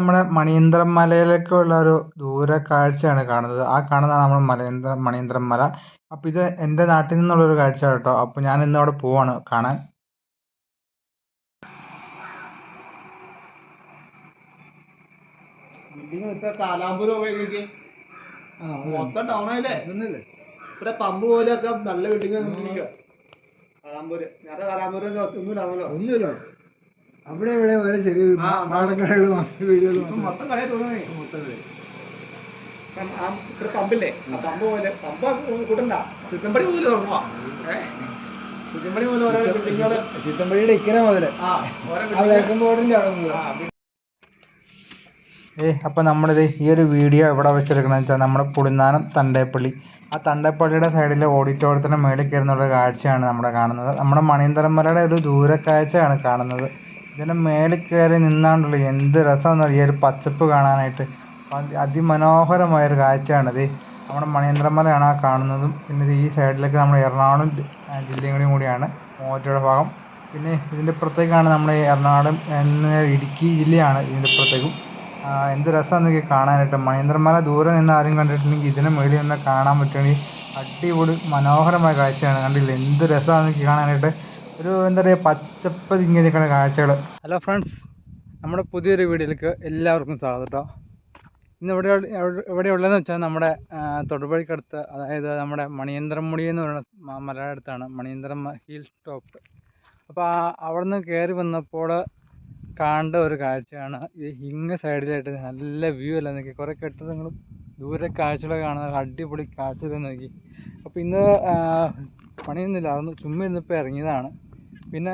നമ്മുടെ മണിയന്ത്രം മലയിലേക്കുള്ള ഒരു ദൂര കാഴ്ചയാണ് കാണുന്നത്. ആ കാണുന്നതാണ് നമ്മൾ മണിയന്ത്രം മല. അപ്പോൾ ഇത് എൻ്റെ നാട്ടിൽ നിന്നുള്ളൊരു കാഴ്ച കേട്ടോ. അപ്പോൾ ഞാൻ ഇന്ന് അവിടെ പോവാണ് കാണാൻ. മൊത്തം ടൗൺ ആയില്ലേ? ഇത്ര പമ്പ് പോലെയൊക്കെ നല്ല ബിൽഡിംഗ് കാലാമ്പൂര്. നേരത്തെ കാലാമ്പൂര് ഒന്നുമില്ല. അവിടെ ഇവിടെ ഓരോ ചെറിയ മൊത്തം കടയിൽ തോന്നുന്നേ. ഇവിടെ പമ്പില്ലേ? ആ പമ്പ് പോലെ പമ്പ് കൂട്ടണ്ട. സിത്തമ്പടി പോലെ തുടങ്ങുക. സിത്തമ്പടി പോലെ ഓരോ ബിൽഡിങ്ങുകള്. സിത്തമ്പടിയുടെ ഇക്കര മുതല് ബോർഡിന്റെ അവിടെ. അപ്പോൾ നമ്മളിത് ഈ ഒരു വീഡിയോ എവിടെ വെച്ചെടുക്കണമെന്ന് വെച്ചാൽ നമ്മുടെ പുളിന്നാനം തണ്ടേപ്പള്ളി. ആ തണ്ടേപ്പള്ളിയുടെ സൈഡിലെ ഓഡിറ്റോറിയത്തിൻ്റെ മേളിൽ കയറുന്നുള്ള കാഴ്ചയാണ് നമ്മുടെ കാണുന്നത്. നമ്മുടെ മണിയന്ത്രം മലയുടെ ഒരു ദൂരക്കാഴ്ചയാണ് കാണുന്നത്. ഇതിൻ്റെ മേളിൽ കയറി നിന്നാണ്ടുള്ള എന്ത് രസമെന്ന് ഈ ഒരു പച്ചപ്പ് കാണാനായിട്ട് അതിമനോഹരമായൊരു കാഴ്ചയാണിത്. നമ്മുടെ മണിയന്ത്രം മലയാണ് ആ കാണുന്നതും. പിന്നെ ഇത് ഈ സൈഡിലേക്ക് നമ്മുടെ എറണാകുളം ജില്ലയും കൂടിയാണ് മൂവാറ്റുപുഴ ഭാഗം. പിന്നെ ഇതിൻ്റെ ഇപ്പുറത്തേക്കാണ് നമ്മുടെ എറണാകുളം ഇടുക്കി ജില്ലയാണ് ഇതിൻ്റെ ഇപ്പുറത്തേക്കും. എന്ത് രസമാണെന്നൊക്കെ കാണാനായിട്ട്. മണിയന്ത്രം മല ദൂരെ നിന്ന് ആരും കണ്ടിട്ടില്ലെങ്കിൽ ഇതിന് മേളിൽ നിന്ന് കാണാൻ പറ്റുകയാണെങ്കിൽ അടിപൊളി മനോഹരമായ കാഴ്ചയാണ്. കണ്ടില്ല എന്ത് രസമാണെന്നൊക്കെ കാണാനായിട്ട്. ഒരു എന്താ പറയുക പച്ചപ്പ് തിങ്ങി നിൽക്കുന്ന കാഴ്ചകൾ. ഹലോ ഫ്രണ്ട്സ്, നമ്മുടെ പുതിയൊരു വീഡിയോയിലേക്ക് എല്ലാവർക്കും സ്വാഗതം കേട്ടോ. ഇന്ന് എവിടെയുള്ളതെന്ന് വെച്ചാൽ നമ്മുടെ തൊടുപുഴയ്ക്കടുത്ത്, അതായത് നമ്മുടെ മണിയന്ത്രം മുടി എന്ന് പറയുന്ന മലയുടെ അടുത്താണ് മണിയന്ത്രം ഹിൽ ടോപ്പ്. അപ്പോൾ അവിടെ നിന്ന് കയറി വന്നപ്പോൾ കാണേണ്ട ഒരു കാഴ്ചയാണ് ഈ ഇങ്ങ് സൈഡിലായിട്ട് നല്ല വ്യൂ അല്ല നോക്കി. കുറേ കെട്ടിടങ്ങളും ദൂരെ കാഴ്ചകളൊക്കെ കാണുന്ന അടിപൊളി കാഴ്ചകൾ നോക്കി. അപ്പോൾ ഇന്ന് പണിയൊന്നുമില്ല, അതൊന്ന് ചുമ്മാ ഇരുന്നിപ്പോൾ ഇറങ്ങിയതാണ്. പിന്നെ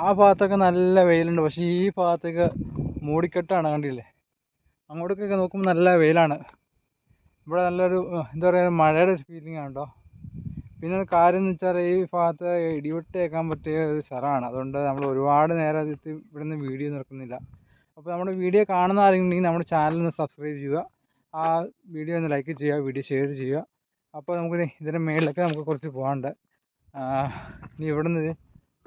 ആ ഭാഗത്തൊക്കെ നല്ല വെയിലുണ്ട്, പക്ഷേ ഈ ഭാഗത്തേക്ക് മൂടിക്കെട്ടാണ്. കണ്ടില്ലേ, അങ്ങോട്ടേക്കൊക്കെ നോക്കുമ്പോൾ നല്ല വെയിലാണ്. ഇവിടെ നല്ലൊരു എന്താ പറയുക മഴയുടെ ഒരു ഫീലിംഗ് ആണ് കേട്ടോ. പിന്നെ ഒരു കാര്യം എന്ന് വെച്ചാൽ ഈ ഭാഗത്ത് ഇടിവെട്ടേക്കാൻ പറ്റിയ ഒരു സ്ഥലമാണ്. അതുകൊണ്ട് നമ്മൾ ഒരുപാട് നേരം ഇവിടെ നിന്ന് വീഡിയോ നിർത്തുന്നില്ല. അപ്പോൾ നമ്മുടെ വീഡിയോ കാണുന്ന ആരെങ്കിലും നമ്മുടെ ചാനലൊന്ന് സബ്സ്ക്രൈബ് ചെയ്യുക, ആ വീഡിയോ ഒന്ന് ലൈക്ക് ചെയ്യുക, വീഡിയോ ഷെയർ ചെയ്യുക. അപ്പോൾ നമുക്ക് ഇതിൻ്റെ മേളിലൊക്കെ നമുക്ക് കുറച്ച് പോകാനുണ്ട്. ഇനി ഇവിടെ നിന്ന്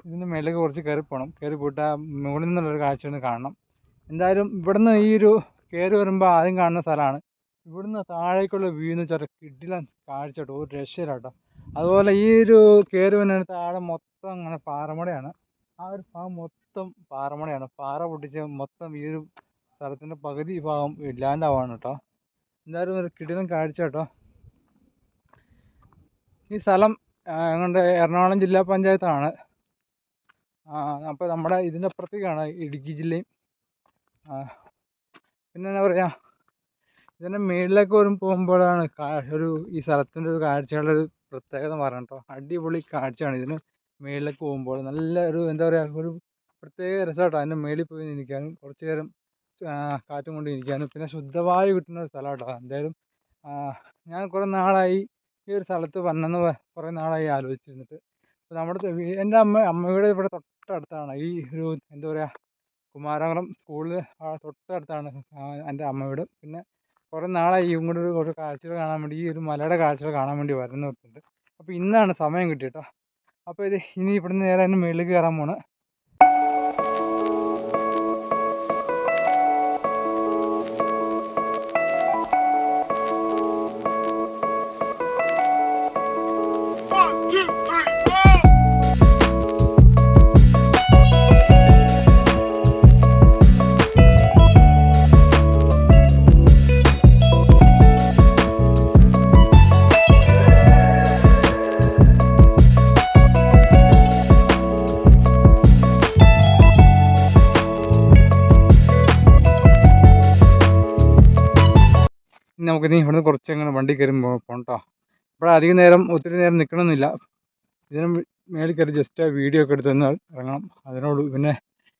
ഇതിൻ്റെ മേളിലേക്ക് കുറച്ച് കയറി പോകണം. കയറി പോയിട്ട് ആ മുകളിൽ നിന്നുള്ളൊരു കാഴ്ച ഒന്ന് കാണണം. എന്തായാലും ഇവിടെ നിന്ന് ഈ ഒരു കയറി വരുമ്പോൾ ആദ്യം കാണുന്ന സ്ഥലമാണ്. ഇവിടുന്ന് താഴേക്കുള്ള വ്യൂ എന്ന് വെച്ചാൽ കിടിലൻ കാഴ്ച കേട്ടോ, ഒരു രക്ഷയില്ല കേട്ടോ. അതുപോലെ ഈ ഒരു കയറി വന്ന താഴെ മൊത്തം അങ്ങനെ പാറമടയാണ്. ആ ഒരു ഭാഗം മൊത്തം പാറമടയാണ്. പാറ പൊട്ടിച്ച് മൊത്തം ഈ ഒരു സ്ഥലത്തിൻ്റെ പകുതി ഭാഗം ഇല്ലാണ്ടാവാണ് കേട്ടോ. എന്തായാലും ഒരു കിടിലൻ കാഴ്ച കേട്ടോ. ഈ സ്ഥലം ഞങ്ങളുടെ എറണാകുളം ജില്ലാ പഞ്ചായത്താണ്. അപ്പോൾ നമ്മുടെ ഇതിൻ്റെ അപ്പുറത്തേക്കാണ് ഇടുക്കി ജില്ലയും. പിന്നെ എന്താ പറയുക, ഇതിൻ്റെ മേളിലേക്ക് പോകുമ്പോഴാണ് ഈ സ്ഥലത്തിൻ്റെ ഒരു കാഴ്ചകളുടെ ഒരു പ്രത്യേകത പറയാം കേട്ടോ. അടിപൊളി കാഴ്ചയാണ് ഇതിന് മേളിലേക്ക് പോകുമ്പോൾ. നല്ല ഒരു എന്താ പറയുക, ഒരു പ്രത്യേക രസം കേട്ടോ. അതിൻ്റെ മേളിൽ പോയി നിൽക്കാനും കുറച്ച് നേരം കാറ്റും കൊണ്ട് ഇരിക്കാനും പിന്നെ ശുദ്ധവായു കിട്ടുന്ന ഒരു സ്ഥലം കേട്ടോ. എന്തായാലും ഞാൻ കുറേ നാളായി ഈ ഒരു സ്ഥലത്ത് വന്നെന്ന് കുറേ നാളായി ആലോചിച്ചിരുന്നിട്ട്. അപ്പോൾ നമ്മുടെ എൻ്റെ അമ്മയുടെ ഇവിടെ തൊട്ടടുത്താണ് ഈ ഒരു എന്താ പറയുക കുമാരകുളം സ്കൂളിൽ തൊട്ടടുത്താണ് എൻ്റെ അമ്മ വീട്. പിന്നെ കുറേ നാളായി ഇങ്ങോട്ട് ഒരു കാഴ്ചകൾ കാണാൻ വേണ്ടി, ഈ ഒരു മലയുടെ കാഴ്ചകൾ കാണാൻ വേണ്ടി വരുന്നുണ്ട്. അപ്പോൾ ഇന്നാണ് സമയം കിട്ടി കേട്ടോ. അപ്പോൾ ഇത് ഇനി ഇവിടുന്ന് നേരെ അതിന് മുകളിലേക്ക് കയറാൻ പോണ്. നമുക്കിനി ഇവിടുന്ന് കുറച്ച് അങ്ങനെ വണ്ടി കയറി പോകണം കേട്ടോ. ഇവിടെ അധികം നേരം ഒത്തിരി നേരം നിൽക്കണമെന്നില്ല. ഇതിന് മേളിൽ കയറി ജസ്റ്റ് ആ വീഡിയോ ഒക്കെ എടുത്ത് തന്നെ ഇറങ്ങണം, അതിനോട്. പിന്നെ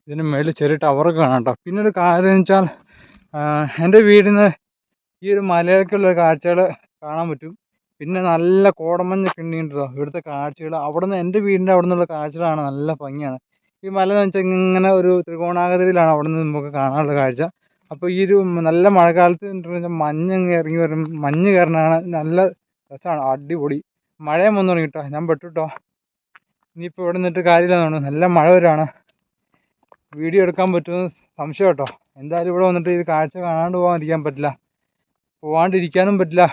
ഇതിന് മേളിൽ ചെറിയ ടവറൊക്കെ കാണാം കേട്ടോ. പിന്നെ ഒരു കാര്യം എന്ന് വെച്ചാൽ എൻ്റെ വീടിൽ നിന്ന് ഈ ഒരു മലയിലേക്കുള്ള കാഴ്ചകൾ കാണാൻ പറ്റും. പിന്നെ നല്ല കോടമഞ്ഞൊക്കെ ഉണ്ടോ ഇവിടുത്തെ കാഴ്ചകൾ. അവിടെ നിന്ന് എൻ്റെ വീടിൻ്റെ അവിടെ നിന്നുള്ള കാഴ്ചകളാണ് നല്ല ഭംഗിയാണ്. ഈ മല എന്ന് വെച്ചാൽ ഇങ്ങനെ ഒരു ത്രികോണാകൃതിയിലാണ് അവിടെ നിന്ന് നമുക്ക് കാണാനുള്ള കാഴ്ച. അപ്പോൾ ഈ ഒരു നല്ല മഴക്കാലത്ത് മഞ്ഞ് ഇറങ്ങി വരും, മഞ്ഞ് കയറാനാണ് നല്ല രസമാണ്, അടിപൊളി. മഴയും വന്നു തുടങ്ങി കേട്ടോ. ഞാൻ പെട്ടു കേട്ടോ. ഇനിയിപ്പോൾ ഇവിടെ നിന്നിട്ട് കാര്യമില്ലെന്ന് തോന്നുന്നു, നല്ല മഴ വരുവാണ്. വീഡിയോ എടുക്കാൻ പറ്റുമെന്ന് സംശയം കേട്ടോ. എന്തായാലും ഇവിടെ വന്നിട്ട് ഇത് കാഴ്ച കാണാണ്ട് പോകാതിരിക്കാൻ പറ്റില്ല, പോകാണ്ടിരിക്കാനും പറ്റില്ല.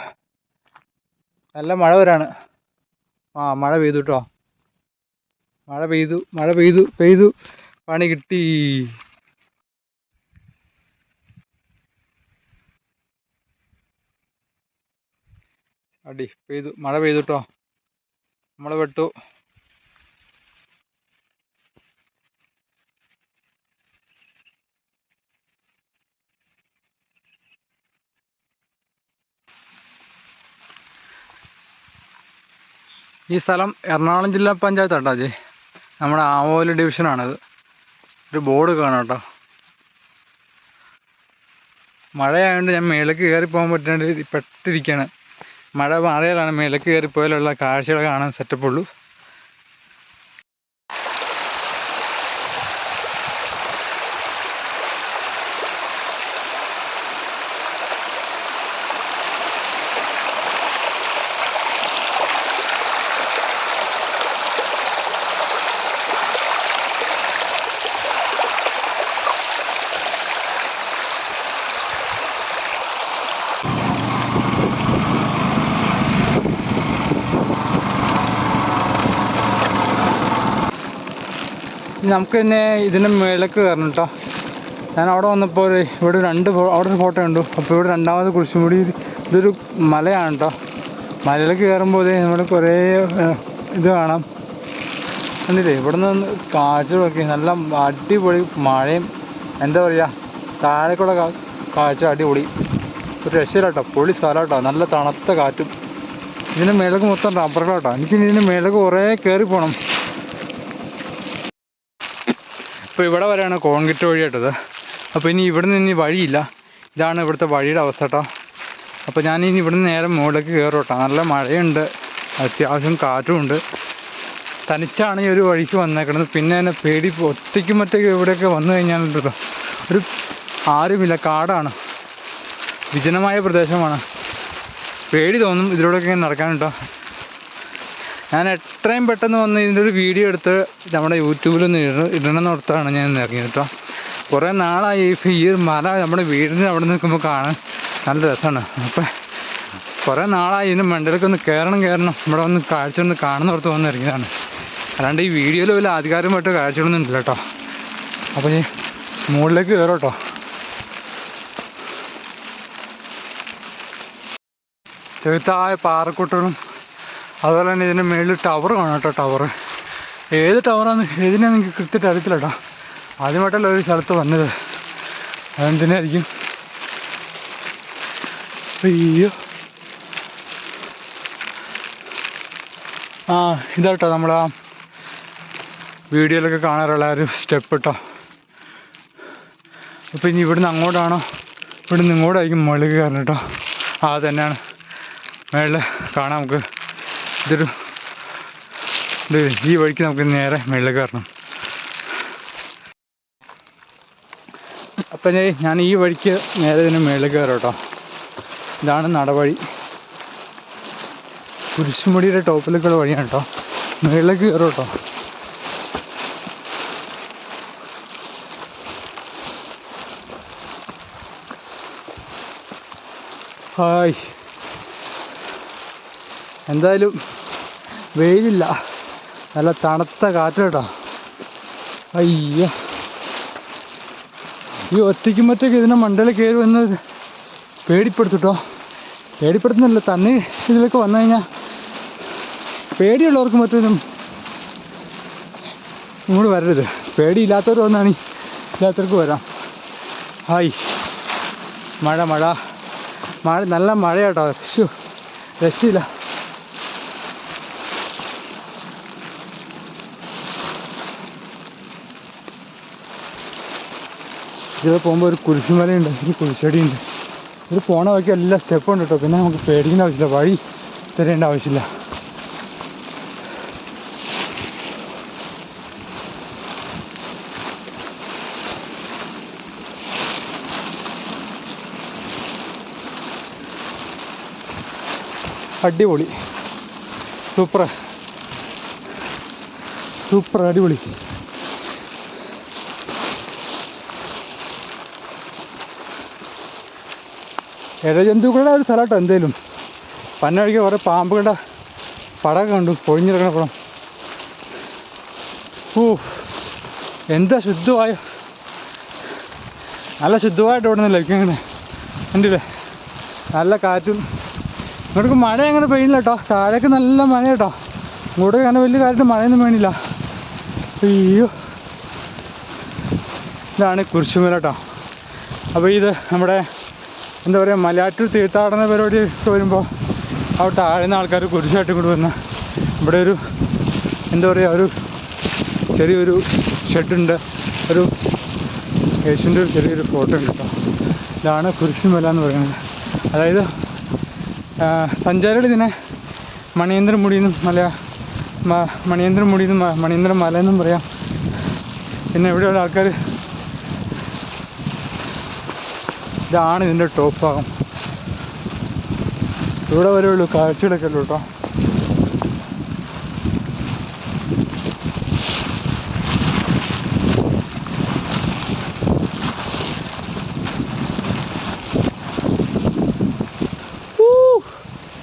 നല്ല മഴ വരാണ്. മഴ പെയ്തു കേട്ടോ, മഴ പെയ്തു പണി കിട്ടി. മഴ പെയ്തു കേട്ടോ, നമ്മൾ വെട്ടു. ഈ സ്ഥലം എറണാകുളം ജില്ലാ പഞ്ചായത്ത് കേട്ടോ അജയ്, നമ്മുടെ ആവോലി ഡിവിഷനാണത്. ഒരു ബോർഡ് കാണാം കേട്ടോ. മഴയായതുകൊണ്ട് ഞാൻ മേലേക്ക് കയറി പോകാൻ പറ്റാണ്ട് പെട്ടിരിക്കുകയാണ്. മഴ മാറിയാലാണ് മേലേക്ക് കയറിപ്പോയാലുള്ള കാഴ്ചകൾ കാണാൻ സെറ്റപ്പുള്ളൂ. നമുക്ക് തന്നെ ഇതിൻ്റെ മേലേക്ക് കയറണം കേട്ടോ. ഞാൻ അവിടെ വന്നപ്പോൾ ഇവിടെ അവിടെ ഒരു ഫോട്ടോ കണ്ടു. അപ്പോൾ ഇവിടെ രണ്ടാമത് കുരിശുമുടി, ഇതൊരു മലയാണ് കേട്ടോ. മലയിലേക്ക് കയറുമ്പോൾ നമ്മൾ കുറേ ഇത് കാണാം. എന്നില്ലേ ഇവിടെ നിന്ന് കാഴ്ചകളൊക്കെ നല്ല അടിപൊളി മഴയും, എന്താ പറയുക, താഴേക്കുള്ള കാഴ്ച അടിപൊളി, ഒരു രക്ഷയില്ല കേട്ടോ. പൊളി സ്ഥലം കേട്ടോ, നല്ല തണുത്ത കാറ്റും. ഇതിൻ്റെ മേലേക്ക് മൊത്തം റബ്ബറുകളാട്ടോ. എനിക്ക് ഇതിൻ്റെ മേലേക്ക് കുറേ കയറി പോകണം. ഇപ്പോൾ ഇവിടെ വരെയാണ് കോൺക്രീറ്റ് വഴിയായിട്ടത്. അപ്പോൾ ഇനി ഇവിടെ നിന്ന് ഇനി വഴിയില്ല. ഇതാണ് ഇവിടുത്തെ വഴിയുടെ അവസ്ഥ കേട്ടോ. അപ്പോൾ ഞാനിനി ഇവിടെ നിന്ന് നേരെ മുകളിലേക്ക് കയറും കേട്ടോ. നല്ല മഴയുണ്ട്, അത്യാവശ്യം കാറ്റുമുണ്ട്. തനിച്ചാണ് ഈ ഒരു വഴിക്ക് വന്നേക്കുന്നത്. പിന്നെ എന്നെ പേടി, ഒറ്റയ്ക്കും മറ്റേക്ക് ഇവിടെയൊക്കെ വന്നു കഴിഞ്ഞാൽ ഒരു ആരുമില്ല, കാടാണ്, വിജനമായ പ്രദേശമാണ്. പേടി തോന്നും ഇതിലൂടെയൊക്കെ നടക്കാൻ കേട്ടോ. ഞാൻ എത്രയും പെട്ടെന്ന് വന്ന് ഇതിൻ്റെ ഒരു വീഡിയോ എടുത്ത് നമ്മുടെ യൂട്യൂബിലൊന്ന് ഇടണമെന്ന് ഓർത്താണ് ഞാൻ ഇറങ്ങിയത് കേട്ടോ. കുറേ നാളായി ഈ മല നമ്മുടെ വീടിന് അവിടെ നിൽക്കുമ്പോൾ കാണാൻ നല്ല രസമാണ്. അപ്പം കുറേ നാളായി ഇതിൻ്റെ മണ്ടയിലൊക്കെ ഒന്ന് കയറണം, ഇവിടെ ഒന്ന് കാഴ്ച ഒന്ന് കാണുന്നോർത്ത് വന്ന് ഇറങ്ങിയതാണ്. അല്ലാണ്ട് ഈ വീഡിയോയിൽ വല്ല ആധികാരികമായിട്ട് കാഴ്ചകളൊന്നും ഇല്ല കേട്ടോ. അപ്പോൾ ഈ മുകളിലേക്ക് കയറും കേട്ടോ. ചെറുതായ പാറക്കൂട്ടങ്ങളും അതുപോലെ തന്നെ ഇതിൻ്റെ മുകളിൽ ടവർ കാണാം കേട്ടോ. ടവർ ഏത് ടവറാന്ന് ഏതിനാന്ന് എനിക്ക് കൃത്യമായിട്ട് അറിയത്തില്ല കേട്ടോ. ആദ്യമായിട്ടല്ല ഒരു സ്ഥലത്ത് വന്നത്, അതെന്തിനായിരിക്കും. അയ്യോ, ഇതാട്ടോ നമ്മളാ വീഡിയോയിലൊക്കെ കാണാറുള്ള ഒരു സ്റ്റെപ്പ് കേട്ടോ. അപ്പോൾ ഇനി ഇവിടുന്ന് അങ്ങോട്ടാണോ ഇവിടുന്ന് ഇങ്ങോട്ടായിരിക്കും മുകളിൽ കയറണം കേട്ടോ. അത് തന്നെയാണ് മുകളിൽ കാണാം നമുക്ക്. ഈ വഴിക്ക് നമുക്ക് നേരെ മുകളിൽ കയറണം. അപ്പം ഞാൻ ഈ വഴിക്ക് നേരെ ഇതിന് മുകളിൽ കയറാം കേട്ടോ. ഇതാണ് നടവഴി, കുരിശുമുടിയുടെ ടോപ്പിലേക്കുള്ള വഴിയാണ് കേട്ടോ. മുകളിലേക്ക് കയറും കേട്ടോ. ഹായ്, എന്തായാലും വെയിലില്ല, നല്ല തണുത്ത കാറ്റ് കേട്ടോ. അയ്യ, ഈ ഒറ്റയ്ക്കും മറ്റൊക്കെ ഇതിനെ മണ്ടയിൽ കയറി വന്നത് പേടിപ്പെടുത്തുട്ടോ. പേടിപ്പെടുത്തുന്നില്ല, തന്നെ ഇതിലൊക്കെ വന്നു കഴിഞ്ഞാൽ പേടിയുള്ളവർക്ക് മറ്റൊന്നും ഇങ്ങോട്ട് വരരുത്. പേടിയില്ലാത്തവർ വന്നാണ് ഇല്ലാത്തവർക്ക് വരാം. ഹായ്, മഴ നല്ല മഴ കേട്ടോ. രക്ഷയില്ല. ഇതിൽ പോകുമ്പോൾ ഒരു കുരിശുമലയുണ്ട്, ഒരു കുരിശടിയുണ്ട്. ഇത് പോണ വഴിക്ക് എല്ലാ സ്റ്റെപ്പും ഉണ്ട് കേട്ടോ. പിന്നെ നമുക്ക് പേടിക്കേണ്ട ആവശ്യമില്ല, വഴി തരേണ്ട ആവശ്യമില്ല. അടിപൊളി, സൂപ്പർ അടിപൊളി. ഇഴജന്തുക്കളുടെ ഒരു സ്ഥലം കേട്ടോ. എന്തേലും പന്ന വഴിക്ക് കുറേ പാമ്പുകളുടെ പടമൊക്കെ കണ്ടു, പൊഴിഞ്ഞിറങ്ങണ പടം. എന്താ ശുദ്ധമായ, നല്ല ശുദ്ധമായിട്ട് ഇവിടെ നിന്ന് ലഭിക്കും. ഇങ്ങനെ കണ്ടില്ലേ, നല്ല കാറ്റും. ഇങ്ങോട്ടേക്ക് മഴ അങ്ങനെ പെയ്യുന്നില്ല കേട്ടോ. താഴേക്ക് നല്ല മഴ കേട്ടോ. ഇങ്ങോട്ട് അങ്ങനെ വലിയ കാര്യമായിട്ട് മഴയൊന്നും വീണില്ല. അയ്യോ, ഇതാണ് കുരിശുമല കേട്ടോ. അപ്പോൾ ഇത് നമ്മുടെ എന്താ പറയുക, മലയാറ്റൂർ തീർത്ഥാടന പരിപാടി വരുമ്പോൾ അവിടെ താഴ്ന്ന ആൾക്കാർ കുരിശായിട്ട് ഇങ്ങോട്ട് വന്ന് ഇവിടെ ഒരു എന്താ പറയുക, ഒരു ചെറിയൊരു ഷെഡുണ്ട്, ഒരു യേശുവിൻ്റെ ഒരു ചെറിയൊരു ഫോട്ടോ ഉണ്ട് കേട്ടോ. ഇതാണ് കുരിശുമല എന്ന് പറയുന്നത്. അതായത് സഞ്ചാരികൾ ഇതിനെ മണിയന്ത്രമുടി എന്നും മണിയന്ത്രം മല എന്നും പറയാം. പിന്നെ ഇവിടെയുള്ള ആൾക്കാർ ഇതാണ് ഇതിൻ്റെ ടോപ്പ് ഭാഗം. ഇവിടെ വരെയുള്ളൂ കാഴ്ചകളൊക്കെ ഉള്ളൂ കേട്ടോ.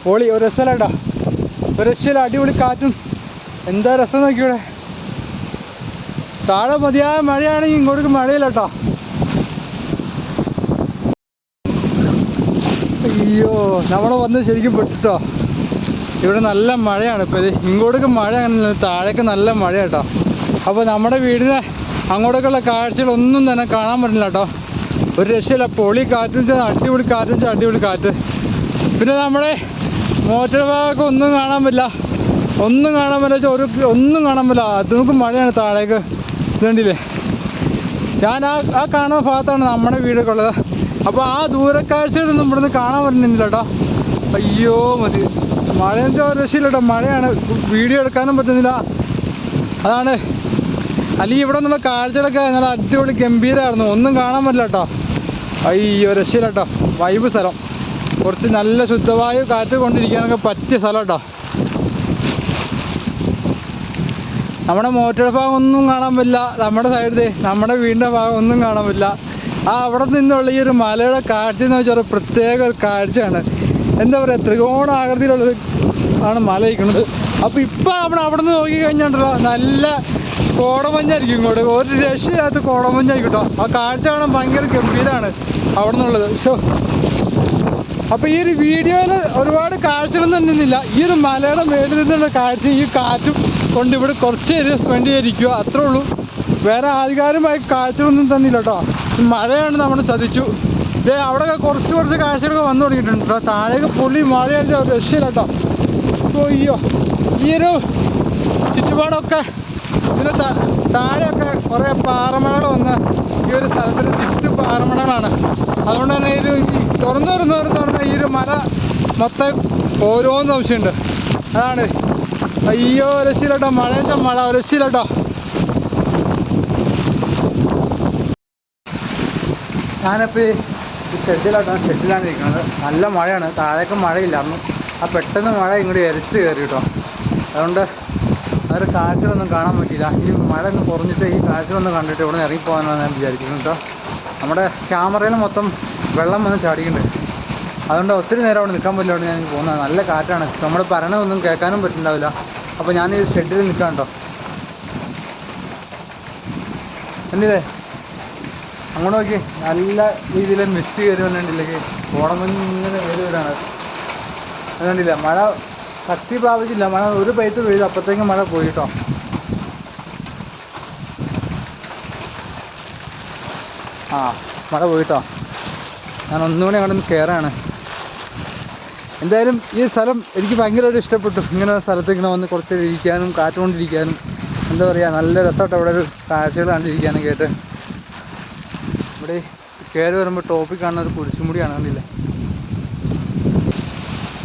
പൊളി, ഒരു രസമല്ല, ഒരു രക്ഷയില്ല, അടിപൊളി കാറ്റും. എന്താ രസം നോക്കിയൂടെ. താഴെ മതിയായ മഴയാണെങ്കിൽ ഇങ്ങോട്ടേക്ക് മഴയില്ല കേട്ടോ. അയ്യോ, നമ്മൾ വന്ന് ശരിക്കും പെട്ടിട്ടോ. ഇവിടെ നല്ല മഴയാണ് ഇപ്പോൾ. ഇത് ഇങ്ങോട്ടേക്ക് മഴ അങ്ങനെ, താഴേക്ക് നല്ല മഴ കേട്ടോ. അപ്പോൾ നമ്മുടെ വീടിന് അങ്ങോട്ടേക്കുള്ള കാഴ്ചകളൊന്നും തന്നെ കാണാൻ പറ്റില്ല കേട്ടോ. ഒരു രക്ഷയില്ല, പൊളി കാറ്റും, അടിപൊളി കാറ്റും, അടിപൊളി കാറ്റ്. പിന്നെ നമ്മുടെ മോട്ടോർ ഭാഗമൊക്കെ ഒന്നും കാണാൻ പറ്റില്ല, ഒന്നും കാണാൻ പറ്റില്ല, ഒന്നും കാണാൻ പറ്റില്ല. അത് നമുക്ക് മഴയാണ് താഴേക്ക്. ഇതുണ്ടില്ലേ, ഞാൻ ആ കാണുന്ന ഭാഗത്താണ് നമ്മുടെ വീടൊക്കെ ഉള്ളത്. അപ്പോൾ ആ ദൂരക്കാഴ്ചകളൊന്നും ഇവിടുന്ന് കാണാൻ പറ്റുന്നില്ല കേട്ടോ. അയ്യോ മതി, മഴേൻ്റെ ഒരു രക്ഷയില്ല കേട്ടോ. മഴയാണ്, വീഡിയോ എടുക്കാനും പറ്റുന്നില്ല. അതാണ്, അല്ലെങ്കിൽ ഇവിടെ നിന്നുള്ള കാഴ്ചകളൊക്കെ നല്ല അടിപൊളി ഗംഭീരമായിരുന്നു, ഒന്നും കാണാൻ പറ്റില്ല കേട്ടോ. അയ്യോ രക്ഷയില്ല കേട്ടോ. വൈബ് സ്ഥലം, കുറച്ച് നല്ല ശുദ്ധവായു കാറ്റ് കൊണ്ടിരിക്കാനൊക്കെ പറ്റിയ സ്ഥലം കേട്ടോ. നമ്മുടെ മോട്ടോർ ഭാഗം ഒന്നും കാണാൻ പറ്റില്ല, നമ്മുടെ സൈഡിൽ നമ്മുടെ വീടിൻ്റെ ഭാഗം ഒന്നും കാണാൻ പറ്റില്ല. അവിടെ നിന്നുള്ള ഈ ഒരു മലയുടെ കാഴ്ച എന്ന് വെച്ചാൽ ഒരു പ്രത്യേക ഒരു കാഴ്ചയാണ്. എന്താ പറയുക, ത്രികോണാകൃതിയിലുള്ളത് ആണ് മല ഇരിക്കുന്നത്. അപ്പോൾ ഇപ്പം അവിടെ നിന്ന് നോക്കി കഴിഞ്ഞിട്ടുണ്ടല്ലോ, നല്ല കോടമഞ്ഞായിരിക്കും ഇങ്ങോട്ട്, ഒരു രക്ഷയില്ലാത്ത കോടമഞ്ഞായിരിക്കും കേട്ടോ. ആ കാഴ്ച കാണാൻ ഭയങ്കര ഗംഭീരമാണ് അവിടെ നിന്നുള്ളത്. അപ്പോൾ ഈ ഒരു വീഡിയോയിൽ ഒരുപാട് കാഴ്ചകളൊന്നും തന്നെയില്ല. ഈ ഒരു മലയുടെ മേലിൽ നിന്നുള്ള കാഴ്ച, ഈ കാറ്റും കൊണ്ട് ഇവിടെ കുറച്ച് നേരം സ്പെൻഡ് ചെയ്തിരിക്കുക, അത്രേ ഉള്ളൂ. വേറെ ആധികാരികമായ കാഴ്ചകളൊന്നും തന്നില്ല കേട്ടോ. മഴയാണ് നമ്മൾ ചതിച്ചു. അവിടെയൊക്കെ കുറച്ച് കാഴ്ചകളൊക്കെ വന്നു തുടങ്ങിയിട്ടുണ്ട് കേട്ടോ. താഴേക്ക് പൊള്ളി മഴയായിട്ട് ഒരു രക്ഷയില്ല കേട്ടോ. അപ്പോൾ അയ്യോ, ഈ ഒരു ചുറ്റുപാടൊക്കെ ഇതിന് താഴെയൊക്കെ കുറേ പാറമണകൾ വന്ന് ഈ ഒരു സ്ഥലത്തിന് ചുറ്റും പാറമണകളാണ്. അതുകൊണ്ട് തന്നെ ഇത് തുറന്നു പറഞ്ഞാൽ ഈ ഒരു മല മൊത്തം ഓരോന്ന് ആവശ്യമുണ്ട്. അതാണ്, അയ്യോ രക്ഷയില്ല കേട്ടോ. മഴ രക്ഷയില്ല കേട്ടോ. ഞാനിപ്പോൾ ഈ ഷെഡിലാണ് ഇരിക്കുന്നത്. നല്ല മഴയാണ്, താഴേക്ക് മഴയില്ലായിരുന്നു. ആ പെട്ടെന്ന് മഴ ഇങ്ങോട്ട് എരച്ച് കയറി കേട്ടോ. അതുകൊണ്ട് വേറെ കാഴ്ചകളൊന്നും കാണാൻ പറ്റിയില്ല. ഈ മഴ ഒന്ന് കുറഞ്ഞിട്ട് ഈ കാഴ്ചകളൊന്നും കണ്ടിട്ട് ഇവിടെ നിന്ന് ഇറങ്ങിപ്പോകാനാണ് ഞാൻ വിചാരിക്കുന്നത് കേട്ടോ. നമ്മുടെ ക്യാമറയിൽ മൊത്തം വെള്ളം വന്ന് ചാടിക്കുന്നുണ്ട്. അതുകൊണ്ട് ഒത്തിരി നേരം അവിടെ നിൽക്കാൻ പറ്റില്ല. ഞാൻ പോകുന്നത് നല്ല കാറ്റാണ്, നമ്മൾ പറയണതൊന്നും കേൾക്കാനും പറ്റുന്നുണ്ടാവില്ല. അപ്പോൾ ഞാൻ ഈ ഷെഡിൽ നിൽക്കാം കേട്ടോ. എന്തില്ലേ, അങ്ങോട്ട് നോക്കി, നല്ല രീതിയിൽ മിസ്റ്റ് കയറി വന്നിട്ടില്ലെങ്കിൽ കോടമഞ്ഞിങ്ങനെ കയറി വരാണ്. അതുകൊണ്ടില്ല, മഴ ശക്തി പ്രാപിച്ചില്ല. മഴ ഒരു പെയ്ത്ത് പെയ്തു, അപ്പോഴത്തേക്കും മഴ പോയി കേട്ടോ. മഴ പോയിട്ടോ. ഞാൻ ഒന്നുകൂടി അങ്ങോട്ട് കയറാണ്. എന്തായാലും ഈ സ്ഥലം എനിക്ക് ഭയങ്കരമായിട്ട് ഇഷ്ടപ്പെട്ടു. ഇങ്ങനെ സ്ഥലത്ത് ഇങ്ങനെ വന്ന് കുറച്ച് ഇരിക്കാനും കാറ്റുകൊണ്ടിരിക്കാനും എന്താ പറയുക, നല്ല രസമായിട്ട് അവിടെ ഒരു കാഴ്ചകൾ കണ്ടിരിക്കാനും കേട്ട്. ഇവിടെ കയറി വരുമ്പോൾ ടോപ്പിൽ കാണുന്ന ഒരു കുരിശുമുടിയാണ്, കണ്ടില്ലേ.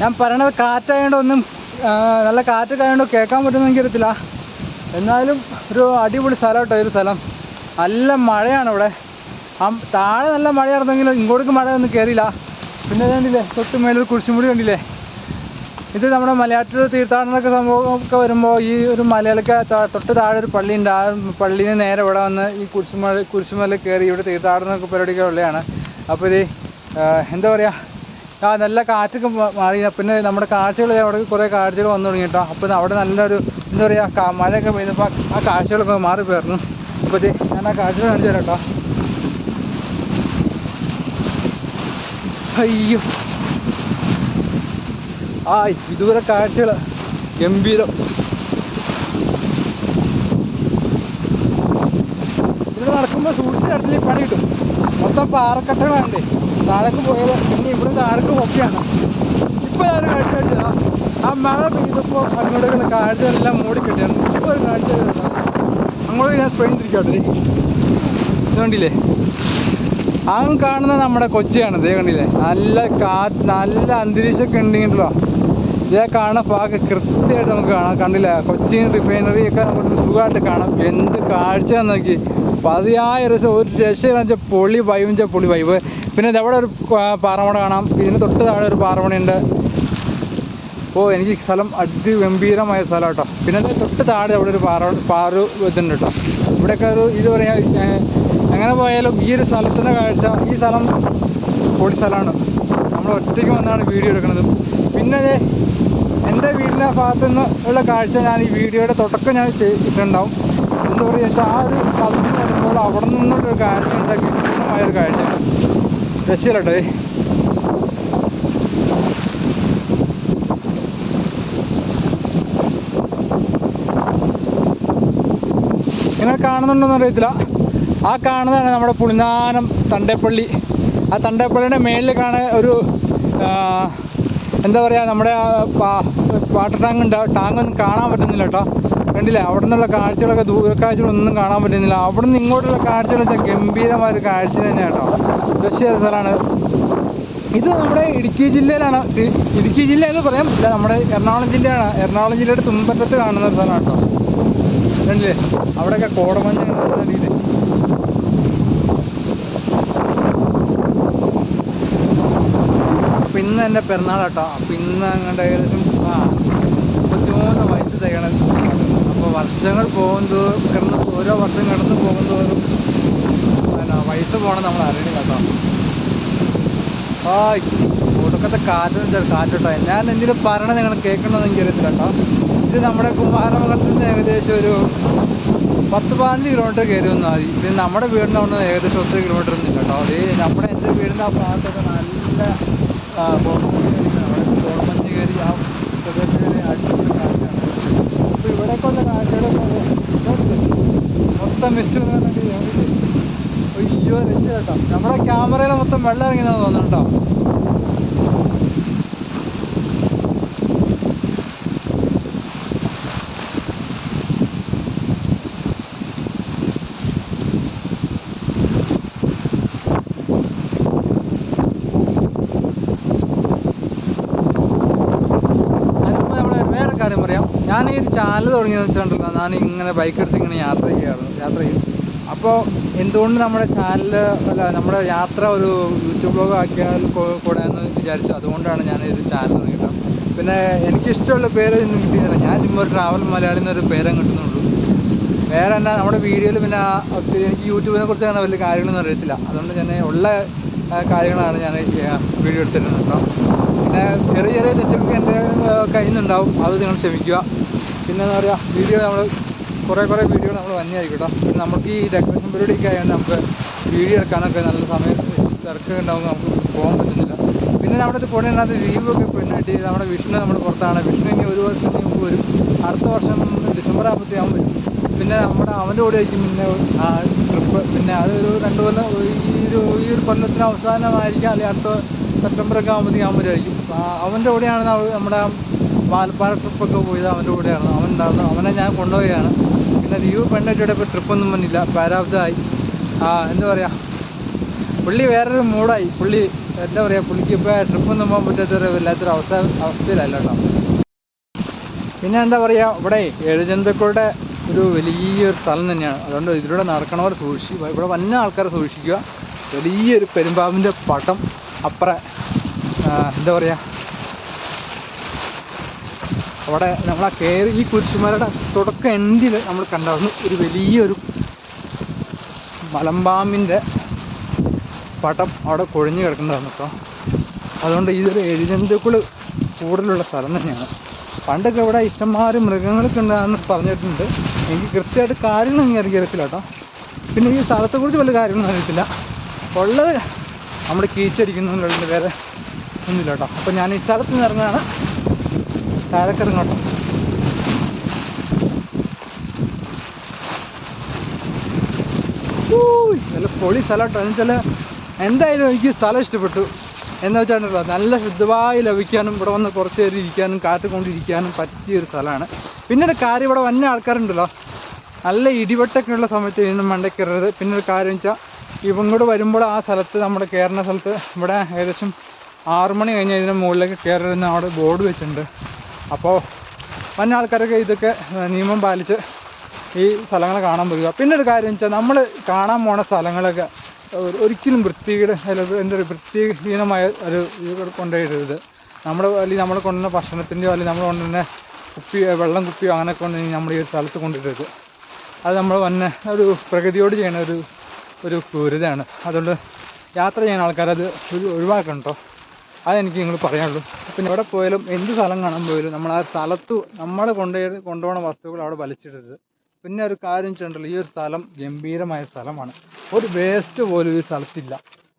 ഞാൻ പറയണത് കാറ്റായതുകൊണ്ട് ഒന്നും നല്ല കാറ്റൊക്കെ ആയതുകൊണ്ട് കേൾക്കാൻ പറ്റുമെന്ന് എനിക്കറിയത്തില്ല. എന്നാലും ഒരു അടിപൊളി സ്ഥലം കേട്ടോ. ഒരു സ്ഥലം നല്ല മഴയാണ് ഇവിടെ. താഴെ നല്ല മഴയായിരുന്നെങ്കിലും ഇങ്ങോട്ടേക്ക് മഴ ഒന്നും കയറിയില്ല. പിന്നെ കണ്ടില്ലേ, തൊട്ട് മേലൊരു കുരിശുമുടി കണ്ടില്ലേ. ഇത് നമ്മുടെ മലയാറ്റൂർ തീർത്ഥാടനമൊക്കെ സംഭവമൊക്കെ വരുമ്പോൾ ഈ ഒരു മലയിലൊക്കെ തൊട്ട് താഴെ ഒരു പള്ളിയുണ്ട്. ആ പള്ളിയിൽ നിന്ന് നേരെ ഇവിടെ വന്ന് ഈ കുരിശുമല കയറി ഇവിടെ തീർത്ഥാടനമൊക്കെ പരിപാടിയൊക്കെ ഉള്ളതാണ്. അപ്പോൾ ഇത് എന്താ പറയുക, നല്ല കാറ്റൊക്കെ മാറി. പിന്നെ നമ്മുടെ കാഴ്ചകൾ അവിടെ കുറേ കാഴ്ചകൾ വന്നു തുടങ്ങി കേട്ടോ. അപ്പോൾ അവിടെ നല്ലൊരു എന്താ പറയുക മഴയൊക്കെ പെയ്തപ്പോൾ ആ കാഴ്ചകളൊക്കെ മാറി പോയിരുന്നു. അപ്പോൾ ഞാൻ ആ കാഴ്ചകൾ കാണിച്ചു തരാം കേട്ടോ. അയ്യോ ഇതുവരെ കാഴ്ചകൾ ഗംഭീരം. ഇവിടെ നടക്കുമ്പോൾ സൂക്ഷിച്ച് നടത്തില്ല പണി കിട്ടും. മൊത്തം പാറക്കട്ടകളാണ്ടേ. താഴേക്ക് പോയത് പിന്നെ ഇവിടെ താഴേക്ക് പൊക്കെയാണ്. ഇപ്പോൾ ഞാനൊരു കാഴ്ച കാണിച്ചതാ. ആ മഴ പെയ്തപ്പോൾ അങ്ങോട്ടുള്ള കാഴ്ചകളെല്ലാം മൂടിക്കെട്ടിയാണ്. ഇപ്പോൾ ഒരു കാഴ്ച അങ്ങോട്ട് ഞാൻ സ്പെയിൻ തിരിക്കട്ടെ. ഇതുകൊണ്ടില്ലേ ആ കാണുന്ന നമ്മുടെ കൊച്ചിയാണ്. ഇതേ കണ്ടില്ലേ നല്ല നല്ല അന്തരീക്ഷമൊക്കെ ഉണ്ടെങ്കിലോ ഇതേ കാണുന്ന ഭാഗം കൃത്യമായിട്ട് നമുക്ക് കാണാം. കണ്ടില്ല കൊച്ചിൻ റിഫൈനറി ഒക്കെ നമുക്ക് സുഖമായിട്ട് കാണാം. എന്ത് കാഴ്ച നോക്കി. പതിയായ ഒരു രക്ഷയെന്ന് വെച്ചാൽ പൊളി വൈബ്. പിന്നെ ഇതവിടെ ഒരു പാറമട കാണാം. ഇതിന് തൊട്ട് താഴെ ഒരു പാറമണയുണ്ട്. എനിക്ക് സ്ഥലം അതിഗംഭീരമായ സ്ഥലം കേട്ടോ. പിന്നെ തൊട്ട് താഴെ അവിടെ ഒരു പാറു ഇതുണ്ട് കേട്ടോ. ഇവിടെയൊക്കെ ഒരു ഇത് പറയാ എങ്ങനെ പോയാലും ഈ ഒരു സ്ഥലത്തിൻ്റെ കാഴ്ച, ഈ സ്ഥലം പൊളി സ്ഥലമാണ്. നമ്മൾ ഒറ്റയ്ക്ക് വന്നാണ് വീഡിയോ എടുക്കുന്നത്. പിന്നെ എൻ്റെ വീടിൻ്റെ ഭാഗത്തു നിന്ന് ഉള്ള കാഴ്ച ഞാൻ ഈ വീഡിയോയുടെ തുടക്കം ഞാൻ ചെയ്തിട്ടുണ്ടാവും. എന്താ പറയുക വെച്ചാൽ ആ ഒരു സ്ഥലത്ത് വരുമ്പോൾ അവിടെ നിന്നുള്ളൊരു കാഴ്ച ഉണ്ടാക്കി ഗംഭീരമായൊരു കാഴ്ചയാണ്. രക്ഷയില്ലട്ടെ. നിങ്ങൾ കാണുന്നുണ്ടോയെന്ന് അറിയത്തില്ല. ആ കാണുന്നതാണ് നമ്മുടെ പുളിനാനം തണ്ടേപ്പള്ളി. ആ തണ്ടേപ്പള്ളിയുടെ മേളിൽ ഒരു എന്താ പറയുക നമ്മുടെ വാട്ടർ ടാങ്കൊന്നും കാണാൻ പറ്റുന്നില്ല കേട്ടോ. കണ്ടില്ലേ അവിടെ നിന്നുള്ള കാഴ്ചകളൊക്കെ ദൂരക്കാഴ്ചകളൊന്നും കാണാൻ പറ്റുന്നില്ല. അവിടെ നിന്ന് ഇങ്ങോട്ടുള്ള കാഴ്ചകൾ വെച്ചാൽ ഗംഭീരമായൊരു കാഴ്ച തന്നെയാണ് കേട്ടോ. രക്ഷ സ്ഥലമാണ് ഇത്. നമ്മുടെ ഇടുക്കി ജില്ലയിലാണ്. ഇടുക്കി ജില്ല എന്ന് പറയാൻ പറ്റില്ല, നമ്മുടെ എറണാകുളം ജില്ലയാണ്. എറണാകുളം ജില്ലയുടെ തുമ്പറ്റത്ത് കാണുന്ന ഒരു സ്ഥലമാണ് കേട്ടോ. കണ്ടില്ലേ അവിടെയൊക്കെ കോടമഞ്ഞ് രീതിയിൽ. അപ്പം ഇന്ന് എൻ്റെ പിറന്നാളാട്ടോ. അപ്പം ഇന്ന് അങ്ങോട്ട് ഏകദേശം 33 വയസ്സ് തികയണം. അപ്പോൾ വർഷങ്ങൾ പോകുന്തോറും ഓരോ വർഷം കടന്നു പോകുന്തോറും വയസ്സ് പോകണം നമ്മൾ അറിയണില്ല കേട്ടോ. ഒടുക്കത്തെ കാറ്റോട്ടോ. ഞാൻ എന്തെങ്കിലും പറയണത് നിങ്ങൾ കേൾക്കണമെന്ന് എനിക്ക് അറിയത്തില്ല കേട്ടോ. ഇത് നമ്മുടെ കുമാരമംഗലത്തിൽ നിന്ന് ഏകദേശം ഒരു 10-15 കിലോമീറ്റർ കയറി വന്നാൽ മതി. പിന്നെ നമ്മുടെ വീടിൻ്റെ അവിടെ നിന്ന് ഏകദേശം 1 കിലോമീറ്റർ ഒന്നും ഇല്ല കേട്ടോ. എൻ്റെ വീടിൻ്റെ ആ ഭാഗത്തൊക്കെ നല്ല കോടമഞ്ഞ് കയറി ആ പ്രദേശത്ത് അടിപൊളി കാഴ്ചയാണ്. അപ്പോൾ ഇവിടെയൊക്കെ ഉള്ള കാഴ്ചകളൊക്കെ മൊത്തം മിസ്റ്റ് അയ്യോ രക്ഷ കേട്ടോ. നമ്മുടെ ക്യാമറയിൽ മൊത്തം വെള്ളം ഇറങ്ങിയെന്ന് തോന്നുന്നു കേട്ടോ. കാര്യം പറയാം. ഞാൻ ഈ ഒരു ചാനൽ തുടങ്ങിയെന്ന് വെച്ചിട്ടുണ്ടല്ലോ, ഞാൻ ഇങ്ങനെ ബൈക്ക് എടുത്ത് ഇങ്ങനെ യാത്ര ചെയ്യും. അപ്പോൾ എന്തുകൊണ്ട് നമ്മുടെ ചാനൽ നമ്മുടെ യാത്ര ഒരു യൂട്യൂബ് ബ്ലോഗ് ആക്കിയാൽ കൂടെ എന്ന് വിചാരിച്ചു. അതുകൊണ്ടാണ് ഞാൻ ഒരു ചാനൽ തുടങ്ങിയത്. പിന്നെ എനിക്കിഷ്ടമുള്ള പേര് ഒന്നും കിട്ടിയില്ല. ഞാൻ ചുമ്മാ ഒരു ട്രാവൽ മലയാളി എന്നൊരു പേരെ കിട്ടുന്നുള്ളൂ. വേറെ എന്നാ നമ്മുടെ വീഡിയോയിൽ പിന്നെ എനിക്ക് യൂട്യൂബിനെ കുറിച്ച് അങ്ങനെ വലിയ കാര്യങ്ങളൊന്നും അറിയത്തില്ല. അതുകൊണ്ട് ഞാൻ ഉള്ള കാര്യങ്ങളാണ് ഞാൻ വീഡിയോ എടുത്തിരുന്നത് കേട്ടോ. പിന്നെ ചെറിയ തെറ്റൊക്കെ എൻ്റെ കയ്യിൽ നിന്നുണ്ടാവും, അത് നിങ്ങൾ ക്ഷമിക്കുക. പിന്നെ എന്താ പറയുക, വീഡിയോ നമ്മൾ കുറേ വീഡിയോ നമ്മൾ വന്നെയായിരിക്കും കേട്ടോ. പിന്നെ നമുക്ക് ഈ ഡെക്കറേഷൻ പരിപാടിയൊക്കെ ആയതുകൊണ്ട് നമുക്ക് വീഡിയോ എടുക്കാനൊക്കെ നല്ല സമയം തിരക്കൊക്കെ ഉണ്ടാകുമ്പോൾ നമുക്ക് പോകാൻ പറ്റുന്നില്ല. പിന്നെ നമ്മുടെ ഇത് പോകണ ലീവൊക്കെ പെണ്ണിട്ട് നമ്മുടെ വിഷ്ണു നമ്മുടെ പുറത്താണ്. വിഷ്ണു ഇനി 1 വർഷം മുമ്പ് വരും. അടുത്ത വർഷം ഡിസംബർ ആകുമ്പോഴത്തേക്കും വരും. പിന്നെ അവൻ്റെ കൂടെ ആയിരിക്കും പിന്നെ ആ ട്രിപ്പ്. പിന്നെ അതൊരു 2 കൊല്ലം ഈ ഒരു കൊല്ലത്തിന് അവസാനമായിരിക്കാം, അല്ലെങ്കിൽ അടുത്ത സെപ്റ്റംബറൊക്കെ ആകുമ്പോഴത്തേക്കും അവൻ വരുമായിരിക്കും. അവൻ്റെ കൂടെയാണ് നമ്മുടെ പാലപ്പാറ ട്രിപ്പൊക്കെ പോയത്. അവൻ്റെ കൂടെയാണ് അവനുണ്ടാകുന്നത്. അവനെ ഞാൻ കൊണ്ടുപോവുകയാണ്. പിന്നെ ലീവ് പെണ്ണിട്ടിവിടെ ഇപ്പോൾ ട്രിപ്പൊന്നും വന്നില്ല, പാരാബ്ദമായി. എന്താ പറയുക, പുള്ളി വേറൊരു മൂഡായി. പുള്ളി എന്താ പറയുക, പുള്ളിക്ക് ഇപ്പോൾ ട്രിപ്പൊന്നും പോകാൻ പറ്റാത്തൊരു വല്ലാത്തൊരു അവസ്ഥയിലല്ല കേട്ടോ. പിന്നെ എന്താ പറയുക, ഇവിടെ എഴുജന്തുക്കളുടെ ഒരു വലിയൊരു സ്ഥലം തന്നെയാണ്. അതുകൊണ്ട് ഇതിലൂടെ നടക്കണവർ ഇവിടെ വന്ന ആൾക്കാരെ സൂക്ഷിക്കുക. വലിയൊരു പെരുമ്പാമ്പിൻ്റെ പട്ടം അപ്പുറം എന്താ പറയുക, അവിടെ നമ്മളാ കയറി ഈ കുരിശുമലയുടെ തുടക്കം എൻഡിൽ നമ്മൾ കണ്ടായിരുന്നു ഒരു വലിയൊരു മലമ്പാമ്പിൻ്റെ പട്ടം അവിടെ കൊഴിഞ്ഞ് കിടക്കുന്നതായിരുന്നു കേട്ടോ. അതുകൊണ്ട് ഇതൊരു എഴുജന്തുക്കൾ കൂടുതലുള്ള സ്ഥലം തന്നെയാണ്. പണ്ടൊക്കെ ഇവിടെ ഇഷ്ടംമാതിരി മൃഗങ്ങളൊക്കെ ഉണ്ടാകുന്ന പറഞ്ഞിട്ടുണ്ട്. എനിക്ക് കൃത്യമായിട്ട് കാര്യങ്ങളൊന്നും അറിയത്തില്ല കേട്ടോ. പിന്നെ ഈ സ്ഥലത്തെക്കുറിച്ച് വലിയ കാര്യങ്ങളൊന്നും അറിയത്തില്ല. ഉള്ളത് നമ്മൾ കീച്ചടിക്കുന്നുണ്ട്, വേറെ ഒന്നുമില്ല കേട്ടോ. അപ്പോൾ ഞാൻ ഈ സ്ഥലത്ത് നിന്ന് ഇറങ്ങുകയാണ്, താഴേക്കിറങ്ങും കേട്ടോ. നല്ല പൊളി സ്ഥലം കേട്ടോ. എന്ന് വെച്ചാൽ എന്തായാലും എനിക്ക് സ്ഥലം ഇഷ്ടപ്പെട്ടു. എന്ന് വെച്ചാൽ നല്ല ശുദ്ധമായി ലഭിക്കാനും ഇവിടെ വന്ന് കുറച്ച് നേരം ഇരിക്കാനും കാറ്റ് കൊണ്ടിരിക്കാനും പറ്റിയൊരു സ്ഥലമാണ്. പിന്നീട് കാര്യം ഇവിടെ വന്ന ആൾക്കാരുണ്ടല്ലോ, നല്ല ഇടിവെട്ടൊക്കെ ഉള്ള സമയത്ത് ഇതിന് മണ്ടയ്ക്ക് കയറരുത്. പിന്നെ ഒരു കാര്യം വെച്ചാൽ ഇങ്ങോട്ട് വരുമ്പോൾ ആ സ്ഥലത്ത് നമ്മുടെ കയറുന്ന സ്ഥലത്ത് ഇവിടെ ഏകദേശം 6 മണി കഴിഞ്ഞാൽ ഇതിന് മുകളിലേക്ക് കയറരുതെന്ന് അവിടെ ബോർഡ് വെച്ചിട്ടുണ്ട്. അപ്പോൾ വന്ന ആൾക്കാരൊക്കെ ഇതൊക്കെ നിയമം പാലിച്ച് ഈ സ്ഥലങ്ങൾ കാണാൻ പറ്റുക. പിന്നെ ഒരു കാര്യം വെച്ചാൽ നമ്മൾ കാണാൻ പോണ സ്ഥലങ്ങളൊക്കെ ഒരിക്കലും എന്താ വൃത്തിഹീനമായ ഒരു ഇത് കൊണ്ടുപോയിടരുത്. അല്ലെങ്കിൽ നമ്മൾ കൊണ്ടുവന്ന ഭക്ഷണത്തിൻ്റെയോ അല്ലെങ്കിൽ നമ്മൾ കൊണ്ടുവന്ന വെള്ളം കുപ്പിയോ അങ്ങനെ കൊണ്ട് നമ്മൾ ഈ സ്ഥലത്ത് കൊണ്ടിടരുത്. അത് നമ്മൾ വന്നെ ഒരു പ്രകൃതിയോട് ചെയ്യുന്ന ഒരു ക്രൂരതയാണ്. അതുകൊണ്ട് യാത്ര ചെയ്യുന്ന ആൾക്കാരത് ഒഴിവാക്കണം കേട്ടോ. അതെനിക്ക് നിങ്ങൾ പറയാനുള്ളൂ. പിന്നെ എവിടെ പോയാലും എന്ത് സ്ഥലം കാണാൻ പോയാലും നമ്മൾ ആ സ്ഥലത്ത് നമ്മൾ കൊണ്ടുപോകുന്ന വസ്തുക്കൾ അവിടെ വലിച്ചിടരുത്. പിന്നെ ഒരു കാര്യം വെച്ചിട്ടുണ്ടല്ലോ, ഈ ഒരു സ്ഥലം ഗംഭീരമായ സ്ഥലമാണ്. ഒരു വേസ്റ്റ് പോലും ഈ സ്ഥലത്തില്ല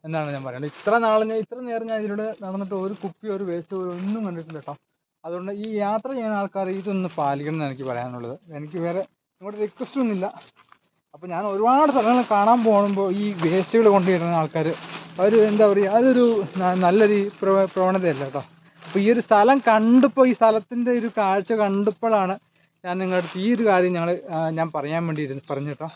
എന്നാണ് ഞാൻ പറയുന്നത്. ഇത്ര നേരം ഞാൻ ഇതിലൂടെ നടന്നിട്ട് ഒരു കുപ്പി ഒരു വേസ്റ്റ് പോലും ഒന്നും കണ്ടിട്ടില്ല കേട്ടോ. അതുകൊണ്ട് ഈ യാത്ര ചെയ്യുന്ന ആൾക്കാർ ഇതൊന്ന് പാലിക്കണം എന്നാണ് എനിക്ക് പറയാനുള്ളത്. എനിക്ക് വേറെ ഇങ്ങോട്ട് റിക്വസ്റ്റ് ഒന്നുമില്ല. അപ്പോൾ ഞാൻ ഒരുപാട് സ്ഥലങ്ങൾ കാണാൻ പോകുമ്പോൾ ഈ വേസ്റ്റുകൾ കൊണ്ടുവരുന്ന ആൾക്കാർ അവർ എന്താ പറയുക, അതൊരു നല്ലൊരു പ്രവണതയല്ല കേട്ടോ. അപ്പോൾ ഈ ഒരു സ്ഥലം കണ്ടപ്പോൾ, ഈ സ്ഥലത്തിൻ്റെ ഒരു കാഴ്ച കണ്ടപ്പോഴാണ് ഞാൻ നിങ്ങളുടെ അടുത്ത് ഈ ഒരു കാര്യം ഞാൻ പറയാൻ വേണ്ടി പറഞ്ഞു കേട്ടോ.